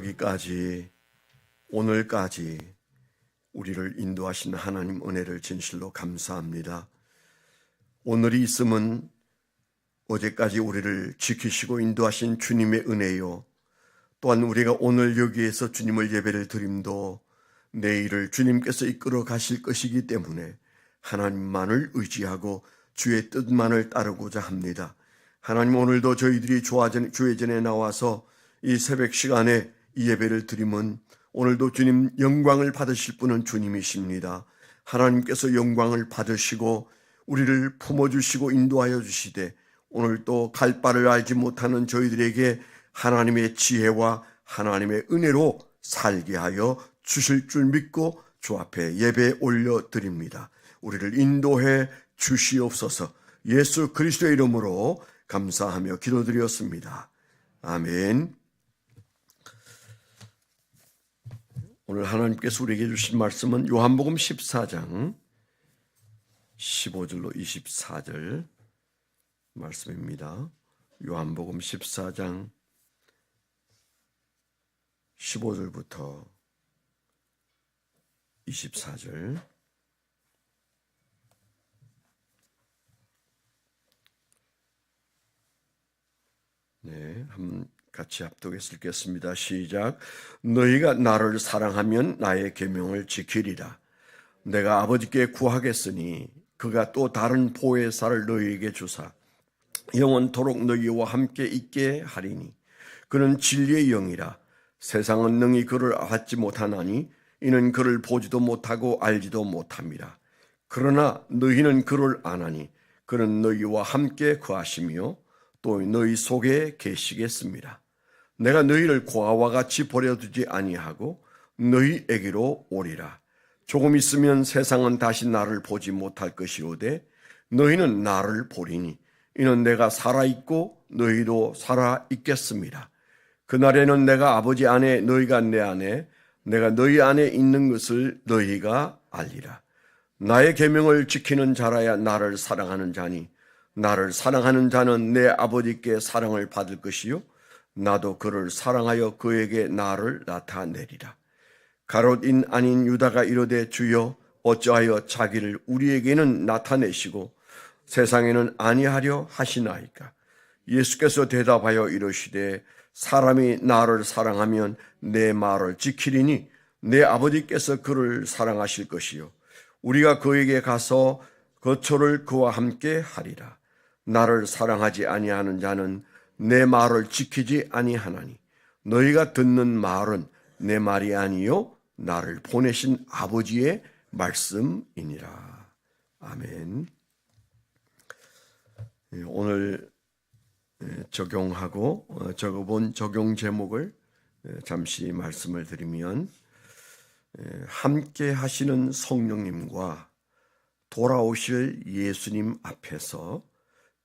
여기까지 오늘까지 우리를 인도하신 하나님 은혜를 진실로 감사합니다. 오늘이 있음은 어제까지 우리를 지키시고 인도하신 주님의 은혜요, 또한 우리가 오늘 여기에서 주님을 예배를 드림도 내일을 주님께서 이끌어 가실 것이기 때문에 하나님만을 의지하고 주의 뜻만을 따르고자 합니다. 하나님, 오늘도 저희들이 주의 전에 나와서 이 새벽 시간에 이 예배를 드리면 오늘도 주님 영광을 받으실 분은 주님이십니다. 하나님께서 영광을 받으시고 우리를 품어주시고 인도하여 주시되 오늘 또 갈 바를 알지 못하는 저희들에게 하나님의 지혜와 하나님의 은혜로 살게 하여 주실 줄 믿고 주 앞에 예배 올려드립니다. 우리를 인도해 주시옵소서. 예수 그리스도의 이름으로 감사하며 기도드렸습니다. 아멘. 오늘 하나님께서 우리에게 주신 말씀은 요한복음 14장 15절로 24절 말씀입니다. 요한복음 14장 15절부터 24절. 네, 한번 같이 합독해서 읽겠습니다. 시작. 너희가 나를 사랑하면 나의 계명을 지키리라. 내가 아버지께 구하겠으니 그가 또 다른 보혜사를 너희에게 주사 영원토록 너희와 함께 있게 하리니 그는 진리의 영이라. 세상은 능히 그를 알지 못하나니 이는 그를 보지도 못하고 알지도 못함이라. 그러나 너희는 그를 아나니 그는 너희와 함께 거하시며 또 너희 속에 계시겠습니다. 내가 너희를 고아와 같이 버려두지 아니하고 너희에게로 오리라. 조금 있으면 세상은 다시 나를 보지 못할 것이오되 너희는 나를 보리니 이는 내가 살아있고 너희도 살아있겠습니다. 그날에는 내가 아버지 안에 너희가 내 안에 내가 너희 안에 있는 것을 너희가 알리라. 나의 계명을 지키는 자라야 나를 사랑하는 자니 나를 사랑하는 자는 내 아버지께 사랑을 받을 것이요 나도 그를 사랑하여 그에게 나를 나타내리라. 가롯인 아닌 유다가 이르되 주여 어찌하여 자기를 우리에게는 나타내시고 세상에는 아니하려 하시나이까. 예수께서 대답하여 이르시되 사람이 나를 사랑하면 내 말을 지키리니 내 아버지께서 그를 사랑하실 것이요 우리가 그에게 가서 거처를 그와 함께 하리라. 나를 사랑하지 아니하는 자는 내 말을 지키지 아니하나니 너희가 듣는 말은 내 말이 아니요 나를 보내신 아버지의 말씀이니라. 아멘. 오늘 적용하고 적어본 적용 제목을 잠시 말씀을 드리면 함께 하시는 성령님과 돌아오실 예수님 앞에서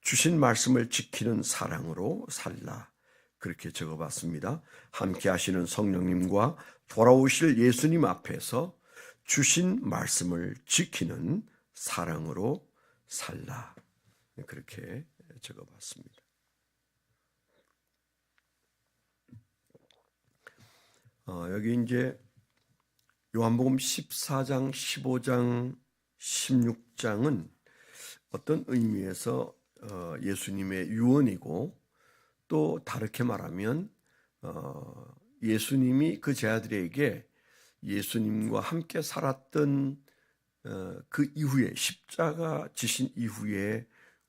주신 말씀을 지키는 사랑으로 살라. 그렇게 적어봤습니다. 함께 하시는 성령님과 돌아오실 예수님 앞에서 주신 말씀을 지키는 사랑으로 살라. 그렇게 적어봤습니다. 여기 이제 요한복음 14장, 15장, 16장은 어떤 의미에서 예수님의 유언이고 또 다르게 말하면 예수님이 그 제자들에게 예수님과 함께 살았던 그 이후에 십자가 지신 이후에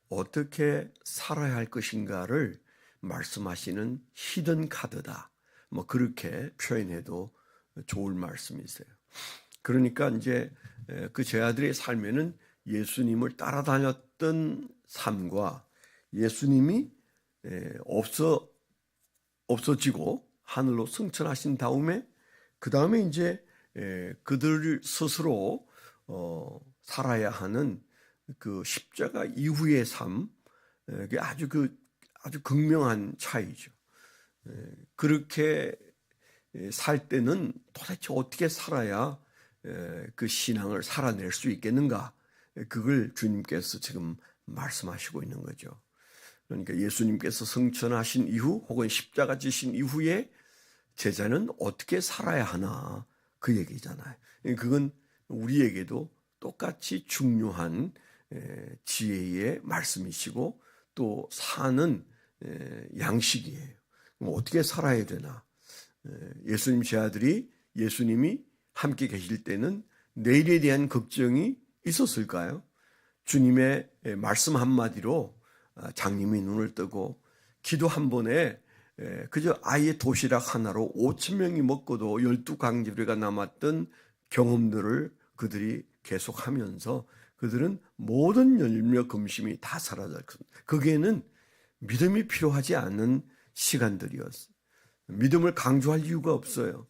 어떻게 살아야 할 것인가를 말씀하시는 히든 카드다. 뭐 그렇게 표현해도 좋을 말씀이세요. 그러니까 이제 그 제자들의 삶에는 예수님을 따라다녔던 삶과 예수님이 없어지고 하늘로 승천하신 다음에 그 다음에 이제 그들 스스로 살아야 하는 그 십자가 이후의 삶, 그게 아주 극명한 차이죠. 그렇게 살 때는 도대체 어떻게 살아야 그 신앙을 살아낼 수 있겠는가? 그걸 주님께서 지금 말씀하시고 있는 거죠. 그러니까 예수님께서 승천하신 이후 혹은 십자가 지신 이후에 제자는 어떻게 살아야 하나 그 얘기잖아요. 그건 우리에게도 똑같이 중요한 지혜의 말씀이시고 또 사는 양식이에요. 어떻게 살아야 되나? 예수님 제 아들이 예수님이 함께 계실 때는 내일에 대한 걱정이 있었을까요? 주님의 말씀 한마디로 장님이 눈을 뜨고 기도 한 번에 그저 아이의 도시락 하나로 5천 명이 먹고도 12강제류가 남았던 경험들을 그들이 계속하면서 그들은 모든 열매 금심이 다 사라졌습니다. 거기에는 믿음이 필요하지 않은 시간들이었어요. 믿음을 강조할 이유가 없어요.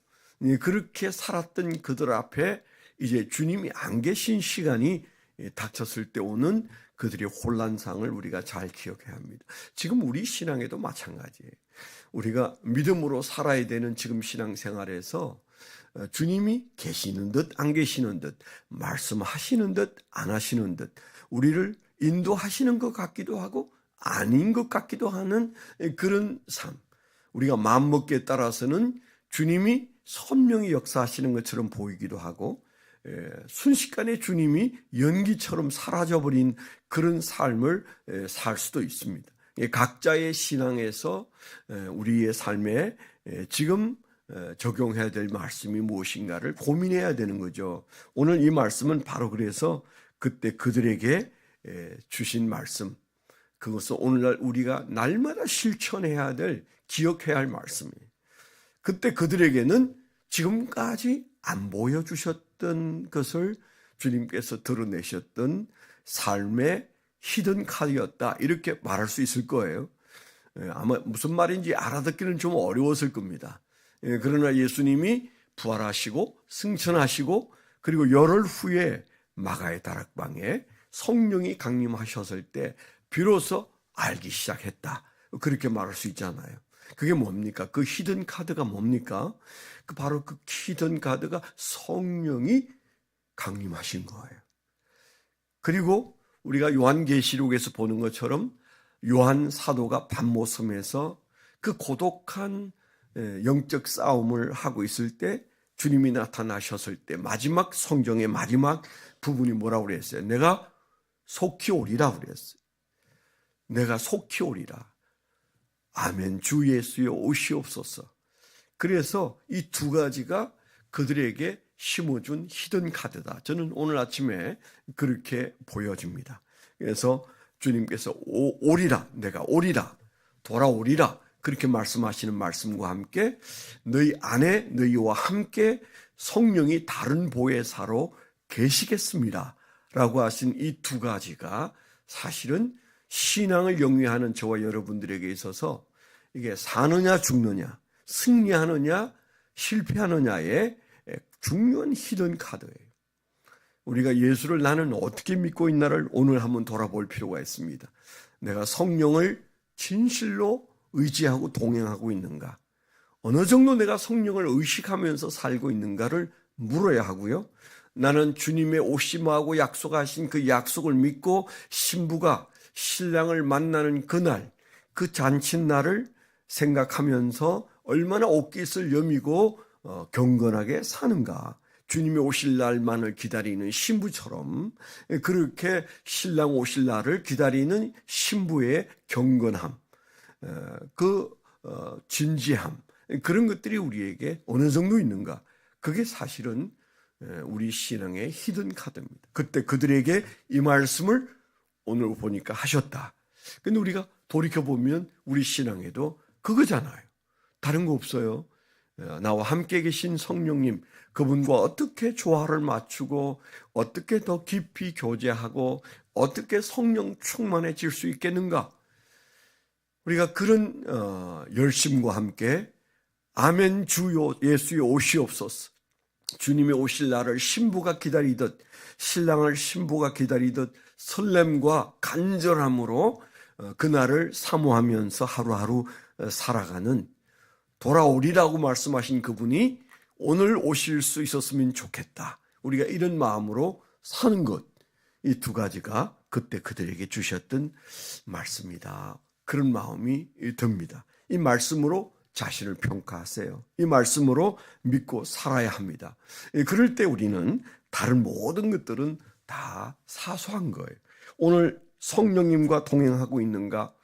그렇게 살았던 그들 앞에 이제 주님이 안 계신 시간이 닥쳤을 때 오는 그들의 혼란상을 우리가 잘 기억해야 합니다. 지금 우리 신앙에도 마찬가지예요. 우리가 믿음으로 살아야 되는 지금 신앙생활에서 주님이 계시는 듯 안 계시는 듯 말씀하시는 듯 안 하시는 듯 우리를 인도하시는 것 같기도 하고 아닌 것 같기도 하는 그런 삶. 우리가 마음먹기에 따라서는 주님이 선명히 역사하시는 것처럼 보이기도 하고 순식간에 주님이 연기처럼 사라져버린 그런 삶을 살 수도 있습니다. 각자의 신앙에서 우리의 삶에 지금 적용해야 될 말씀이 무엇인가를 고민해야 되는 거죠. 오늘 이 말씀은 바로 그래서 그때 그들에게 주신 말씀, 그것은 오늘날 우리가 날마다 실천해야 될, 기억해야 할 말씀이에요. 그때 그들에게는 지금까지 안 보여주셨던 것을 주님께서 드러내셨던 삶의 히든 카드였다, 이렇게 말할 수 있을 거예요. 아마 무슨 말인지 알아듣기는 좀 어려웠을 겁니다. 그러나 예수님이 부활하시고 승천하시고 그리고 열흘 후에 마가의 다락방에 성령이 강림하셨을 때 비로소 알기 시작했다, 그렇게 말할 수 있잖아요. 그게 뭡니까? 그 히든 카드가 뭡니까? 바로 그 히든 카드가 성령이 강림하신 거예요. 그리고 우리가 요한계시록에서 보는 것처럼 요한 사도가 밤모섬에서 그 고독한 영적 싸움을 하고 있을 때 주님이 나타나셨을 때 마지막 성경의 마지막 부분이 뭐라고 그랬어요? 내가 속히 오리라 그랬어요. 내가 속히 오리라. 아멘. 주 예수여 오시옵소서. 그래서 이 두 가지가 그들에게 심어준 히든 카드다. 저는 오늘 아침에 그렇게 보여집니다. 그래서 주님께서 오리라, 내가 오리라, 돌아오리라, 그렇게 말씀하시는 말씀과 함께 너희 안에 너희와 함께 성령이 다른 보혜사로 계시겠습니다 라고 하신 이 두 가지가 사실은 신앙을 영위하는 저와 여러분들에게 있어서 이게 사느냐 죽느냐, 승리하느냐 실패하느냐의 중요한 히든 카드예요. 우리가 예수를 나는 어떻게 믿고 있나를 오늘 한번 돌아볼 필요가 있습니다. 내가 성령을 진실로 의지하고 동행하고 있는가? 어느 정도 내가 성령을 의식하면서 살고 있는가를 물어야 하고요. 나는 주님의 오심하고 약속하신 그 약속을 믿고 신부가 신랑을 만나는 그날, 그 잔칫날을 생각하면서 얼마나 옷깃을 여미고 경건하게 사는가. 주님이 오실 날만을 기다리는 신부처럼 그렇게 신랑 오실 날을 기다리는 신부의 경건함, 진지함, 그런 것들이 우리에게 어느 정도 있는가. 그게 사실은 우리 신앙의 히든 카드입니다. 그때 그들에게 이 말씀을 오늘 보니까 하셨다. 근데 우리가 돌이켜보면 우리 신앙에도 그거잖아요. 다른 거 없어요. 나와 함께 계신 성령님, 그분과 어떻게 조화를 맞추고 어떻게 더 깊이 교제하고 어떻게 성령 충만해질 수 있겠는가. 우리가 그런 열심과 함께 아멘 주요 예수의 오시옵소서, 주님이 오실 날을 신부가 기다리듯 신랑을 신부가 기다리듯 설렘과 간절함으로 그날을 사모하면서 하루하루 살아가는, 돌아오리라고 말씀하신 그분이 오늘 오실 수 있었으면 좋겠다, 우리가 이런 마음으로 사는 것, 이 두 가지가 그때 그들에게 주셨던 말씀이다, 그런 마음이 듭니다. 이 말씀으로 자신을 평가하세요. 이 말씀으로 믿고 살아야 합니다. 그럴 때 우리는 다른 모든 것들은 다 사소한 거예요. 오늘 성령님과 동행하고 있는가,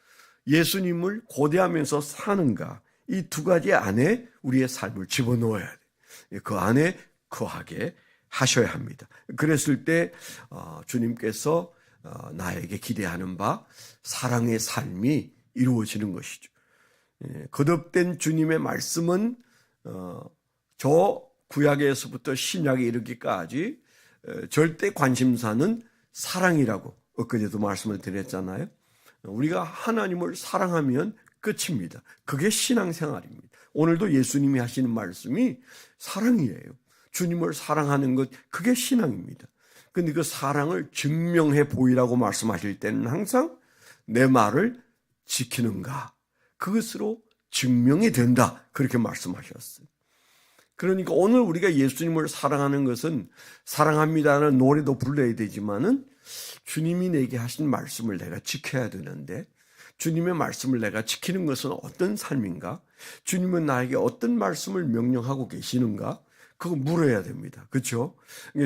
예수님을 고대하면서 사는가, 이 두 가지 안에 우리의 삶을 집어넣어야 돼요. 그 안에 거하게 하셔야 합니다. 그랬을 때 주님께서 나에게 기대하는 바 사랑의 삶이 이루어지는 것이죠. 거듭된 주님의 말씀은 저 구약에서부터 신약에 이르기까지 절대 관심사는 사랑이라고 엊그제도 말씀을 드렸잖아요. 우리가 하나님을 사랑하면 끝입니다. 그게 신앙생활입니다. 오늘도 예수님이 하시는 말씀이 사랑이에요. 주님을 사랑하는 것, 그게 신앙입니다. 근데 그 사랑을 증명해 보이라고 말씀하실 때는 항상 내 말을 지키는가, 그것으로 증명이 된다, 그렇게 말씀하셨어요. 그러니까 오늘 우리가 예수님을 사랑하는 것은 사랑합니다는 노래도 불러야 되지만은 주님이 내게 하신 말씀을 내가 지켜야 되는데, 주님의 말씀을 내가 지키는 것은 어떤 삶인가? 주님은 나에게 어떤 말씀을 명령하고 계시는가? 그거 물어야 됩니다. 그렇죠?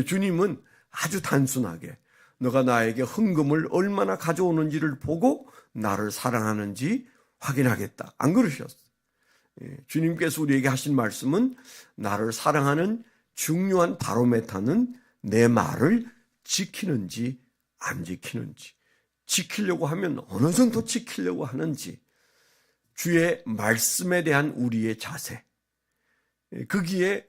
주님은 아주 단순하게 너가 나에게 헌금을 얼마나 가져오는지를 보고 나를 사랑하는지 확인하겠다, 안 그러셨어요. 주님께서 우리에게 하신 말씀은 나를 사랑하는 중요한 바로메터는 내 말을 지키는지 안 지키는지, 지키려고 하면 어느 정도 지키려고 하는지, 주의 말씀에 대한 우리의 자세, 거기에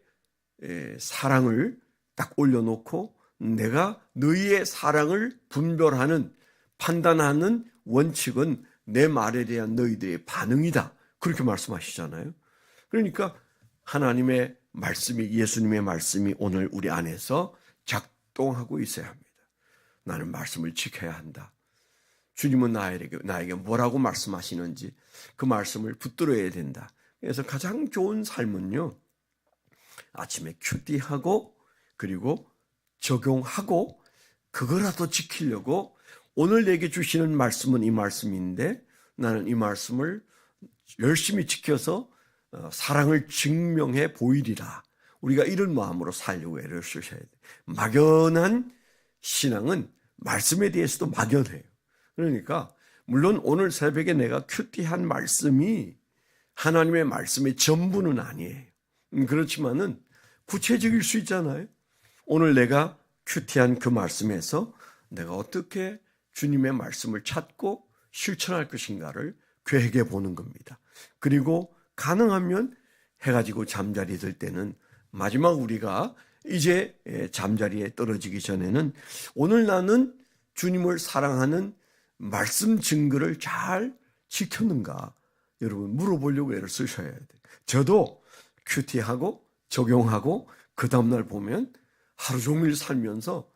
사랑을 딱 올려놓고 내가 너희의 사랑을 분별하는, 판단하는 원칙은 내 말에 대한 너희들의 반응이다, 그렇게 말씀하시잖아요. 그러니까 하나님의 말씀이, 예수님의 말씀이 오늘 우리 안에서 작동하고 있어야 합니다. 나는 말씀을 지켜야 한다. 주님은 나에게 뭐라고 말씀하시는지 그 말씀을 붙들어야 된다. 그래서 가장 좋은 삶은요, 아침에 큐티하고 그리고 적용하고 그거라도 지키려고, 오늘 내게 주시는 말씀은 이 말씀인데 나는 이 말씀을 열심히 지켜서 사랑을 증명해 보이리라. 우리가 이런 마음으로 살려고 애를 쓰셔야 돼요. 막연한 신앙은 말씀에 대해서도 막연해요. 그러니까 물론 오늘 새벽에 내가 큐티한 말씀이 하나님의 말씀의 전부는 아니에요. 그렇지만은 구체적일 수 있잖아요. 오늘 내가 큐티한 그 말씀에서 내가 어떻게 주님의 말씀을 찾고 실천할 것인가를 계획해 보는 겁니다. 그리고 가능하면 해가 지고 잠자리 들 때는, 마지막 우리가 이제 잠자리에 떨어지기 전에는 오늘 나는 주님을 사랑하는 말씀 증거를 잘 지켰는가, 여러분 물어보려고 애를 쓰셔야 돼요. 저도 큐티하고 적용하고 그 다음날 보면 하루 종일 살면서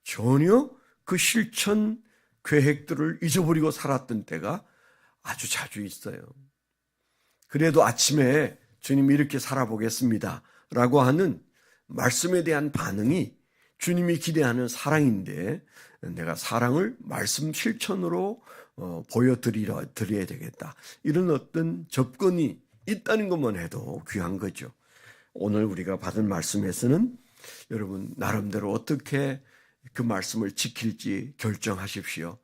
전혀 그 실천 계획들을 잊어버리고 살았던 때가 아주 자주 있어요. 그래도 아침에 주님 이렇게 살아보겠습니다 라고 하는 말씀에 대한 반응이 주님이 기대하는 사랑인데, 내가 사랑을 말씀 실천으로 보여드려야 되겠다, 이런 어떤 접근이 있다는 것만 해도 귀한 거죠. 오늘 우리가 받은 말씀에서는 여러분 나름대로 어떻게 그 말씀을 지킬지 결정하십시오.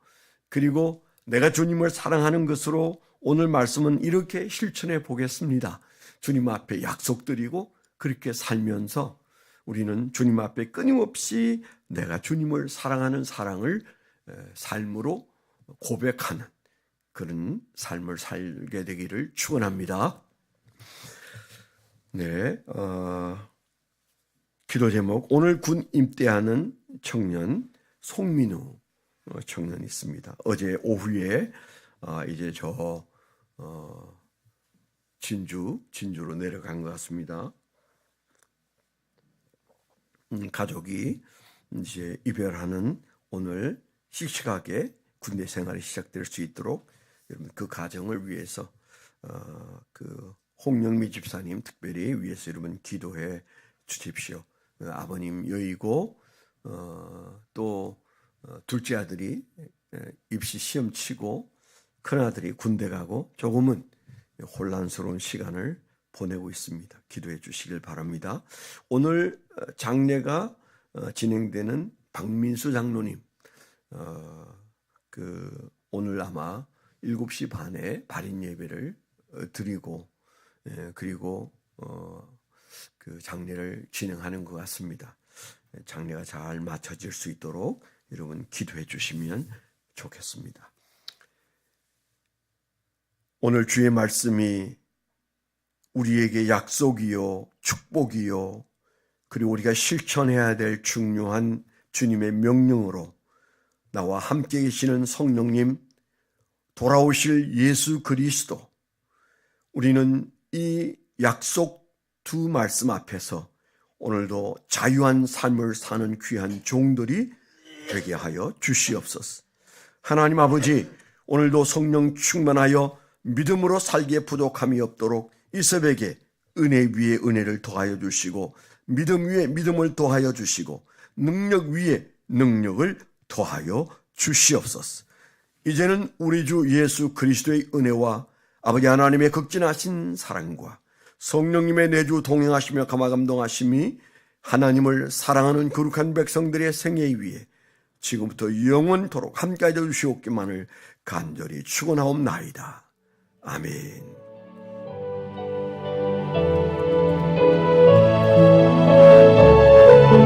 그리고 내가 주님을 사랑하는 것으로 오늘 말씀은 이렇게 실천해 보겠습니다, 주님 앞에 약속드리고 그렇게 살면서 우리는 주님 앞에 끊임없이 내가 주님을 사랑하는 사랑을 삶으로 고백하는 그런 삶을 살게 되기를 축원합니다. 네, 기도 제목, 오늘 군 입대하는 청년 송민우 청년이 있습니다. 어제 오후에 이제 진주로 내려간 것 같습니다. 가족이 이제 이별하는 오늘 씩씩하게 군대 생활이 시작될 수 있도록 여러분 그 가정을 위해서 그 홍영미 집사님 특별히 위해서 여러분 기도해 주십시오. 아버님 여의고 또 둘째 아들이 입시 시험 치고 큰 아들이 군대 가고 조금은 혼란스러운 시간을 보내고 있습니다. 기도해 주시길 바랍니다. 오늘 장례가 진행되는 박민수 장로님, 오늘 아마 7시 반에 발인 예배를 드리고 그리고 그 장례를 진행하는 것 같습니다. 장례가 잘 마쳐질 수 있도록 여러분 기도해 주시면 좋겠습니다. 오늘 주의 말씀이 우리에게 약속이요, 축복이요, 그리고 우리가 실천해야 될 중요한 주님의 명령으로 나와 함께 계시는 성령님, 돌아오실 예수 그리스도, 우리는 이 약속 두 말씀 앞에서 오늘도 자유한 삶을 사는 귀한 종들이 되게 하여 주시옵소서. 하나님 아버지, 오늘도 성령 충만하여 믿음으로 살기에 부족함이 없도록 이섭에게 은혜 위에 은혜를 더하여 주시고 믿음 위에 믿음을 더하여 주시고 능력 위에 능력을 더하여 주시옵소서. 이제는 우리 주 예수 그리스도의 은혜와 아버지 하나님의 극진하신 사랑과 성령님의 내주 동행하시며 감화감동하심이 하나님을 사랑하는 거룩한 백성들의 생애 위에 지금부터 영원토록 함께하여 주시옵기만을 간절히 축원하옵나이다. 아멘.